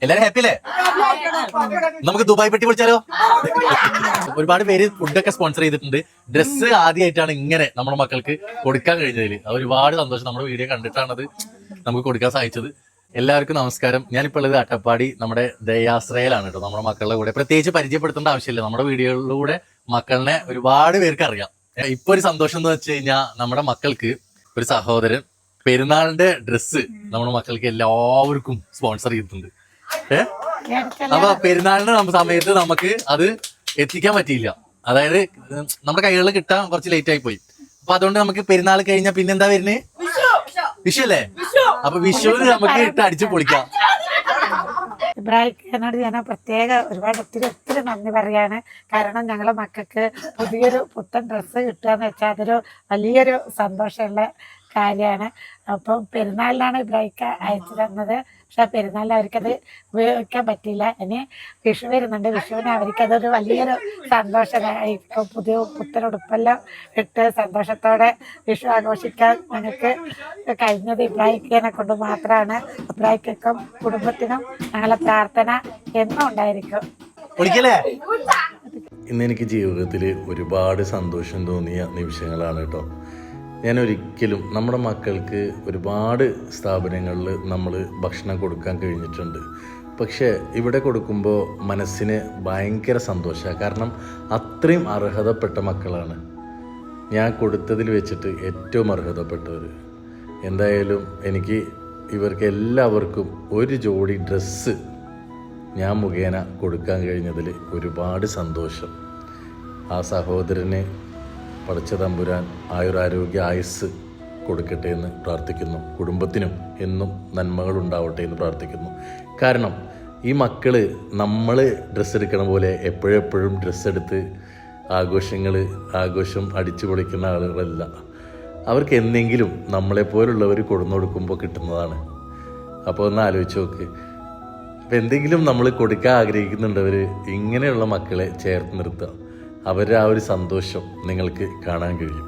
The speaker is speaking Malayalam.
എല്ലാരും ഹാപ്പി അല്ലേ? നമുക്ക് ദുബായ് പെട്ടി വിളിച്ചാലോ? ഒരുപാട് പേര് ഫുഡൊക്കെ സ്പോൺസർ ചെയ്തിട്ടുണ്ട്. ഡ്രസ്സ് ആദ്യമായിട്ടാണ് ഇങ്ങനെ നമ്മുടെ മക്കൾക്ക് കൊടുക്കാൻ കഴിഞ്ഞതിൽ ഒരുപാട് സന്തോഷം. നമ്മുടെ വീഡിയോ കണ്ടിട്ടാണത് നമുക്ക് കൊടുക്കാൻ സാധിച്ചത്. എല്ലാവർക്കും നമസ്കാരം. ഞാനിപ്പോൾ ഉള്ളത് അട്ടപ്പാടി നമ്മുടെ ദയാശ്രയിലാണ് കേട്ടോ. നമ്മുടെ മക്കളുടെ കൂടെ പ്രത്യേകിച്ച് പരിചയപ്പെടുത്തേണ്ട ആവശ്യമില്ല. നമ്മുടെ വീഡിയോകളിലൂടെ മക്കളിനെ ഒരുപാട് പേർക്ക് അറിയാം. ഇപ്പൊ ഒരു സന്തോഷം എന്ന് വെച്ച് കഴിഞ്ഞാൽ നമ്മുടെ മക്കൾക്ക് ഒരു സഹോദരൻ പെരുന്നാളിന്റെ ഡ്രസ്സ് നമ്മുടെ മക്കൾക്ക് എല്ലാവർക്കും സ്പോൺസർ ചെയ്തിട്ടുണ്ട്. അപ്പൊ പെരുന്നാളിന് സമയത്ത് നമുക്ക് അത് എത്തിക്കാൻ പറ്റിയില്ല. അതായത് നമ്മുടെ കൈകളിൽ കിട്ടാൻ കുറച്ച് ലേറ്റ് ആയി പോയി. അപ്പൊ അതുകൊണ്ട് നമുക്ക് പെരുന്നാൾ കഴിഞ്ഞാൽ പിന്നെന്താ വരുന്നത്? വിഷു അല്ലേ? അപ്പൊ വിഷുവിന് നമുക്ക് ഇട്ട് അടിച്ചു പൊളിക്കാം. ഇബ്രാഹിമിനോട് ഞാൻ ഒരുപാട് ഒത്തിരി നന്ദി പറയാണ്. കാരണം ഞങ്ങളെ മക്കൾക്ക് പുതിയൊരു പുത്തൻ ഡ്രസ്സ് കിട്ടുക എന്ന് വെച്ചാൽ അതൊരു വലിയൊരു സന്തോഷമുള്ള കാര്യമാണ്. അപ്പം പെരുന്നാളിലാണ് ഇബ്രാഹിം അയച്ചു തന്നത്. പക്ഷെ പെരുന്നാളിൽ അവർക്കത് ഉപയോഗിക്കാൻ പറ്റിയില്ല. ഇനി വിഷു വരുന്നുണ്ട്. വിഷുവിന് അവർക്കതൊരു വലിയൊരു സന്തോഷമായി. ഇപ്പം പുതിയ പുത്തനുടുപ്പെല്ലാം ഇട്ട് സന്തോഷത്തോടെ വിഷു ആഘോഷിക്കാൻ ഞങ്ങൾക്ക് കഴിഞ്ഞത് ഇബ്രാഹിമിനെ കൊണ്ട് മാത്രമാണ്. ഇബ്രാഹിക്കും കുടുംബത്തിനും ഞങ്ങളെ പ്രാർത്ഥന എന്നും ഉണ്ടായിരിക്കും. ഇന്ന് എനിക്ക് ജീവിതത്തിൽ ഒരുപാട് സന്തോഷം തോന്നിയ നിമിഷങ്ങളാണ് കേട്ടോ. ഞാൻ ഒരിക്കലും നമ്മുടെ മക്കൾക്ക് ഒരുപാട് സ്ഥാപനങ്ങളിൽ നമ്മൾ ഭക്ഷണം കൊടുക്കാൻ കഴിഞ്ഞിട്ടുണ്ട്. പക്ഷേ ഇവിടെ കൊടുക്കുമ്പോൾ മനസ്സിന് ഭയങ്കര സന്തോഷമാണ്. കാരണം അത്രയും അർഹതപ്പെട്ട മക്കളാണ് ഞാൻ കൊടുത്തതിൽ വെച്ചിട്ട് ഏറ്റവും അർഹതപ്പെട്ടവർ. എന്തായാലും എനിക്ക് ഇവർക്ക് എല്ലാവർക്കും ഒരു ജോഡി ഡ്രസ്സ് ഞാൻ മുഖേന കൊടുക്കാൻ കഴിഞ്ഞതിൽ ഒരുപാട് സന്തോഷം. ആ സഹോദരന് പടച്ച തമ്പുരാൻ ആയുരാരോഗ്യ ആയുസ് കൊടുക്കട്ടെ എന്ന് പ്രാർത്ഥിക്കുന്നു. കുടുംബത്തിനും എന്നും നന്മകൾ ഉണ്ടാവട്ടെ എന്ന് പ്രാർത്ഥിക്കുന്നു. കാരണം ഈ മക്കൾ നമ്മൾ ഡ്രസ്സ് എടുക്കണ പോലെ എപ്പോഴെപ്പോഴും ഡ്രസ്സ് എടുത്ത് ആഘോഷം അടിച്ചു പൊളിക്കുന്ന ആളുകളല്ല. അവർക്ക് എന്തെങ്കിലും നമ്മളെപ്പോലുള്ളവർ കൊടുന്നു കൊടുക്കുമ്പോൾ കിട്ടുന്നതാണ്. അപ്പോൾ ഒന്ന് ആലോചിച്ച് നോക്ക്. അപ്പം എന്തെങ്കിലും നമ്മൾ കൊടുക്കാൻ ആഗ്രഹിക്കുന്നുണ്ടവർ ഇങ്ങനെയുള്ള മക്കളെ ചേർത്ത് നിർത്തുക. അവരുടെ ആ ഒരു സന്തോഷം നിങ്ങൾക്ക് കാണാൻ കഴിയും.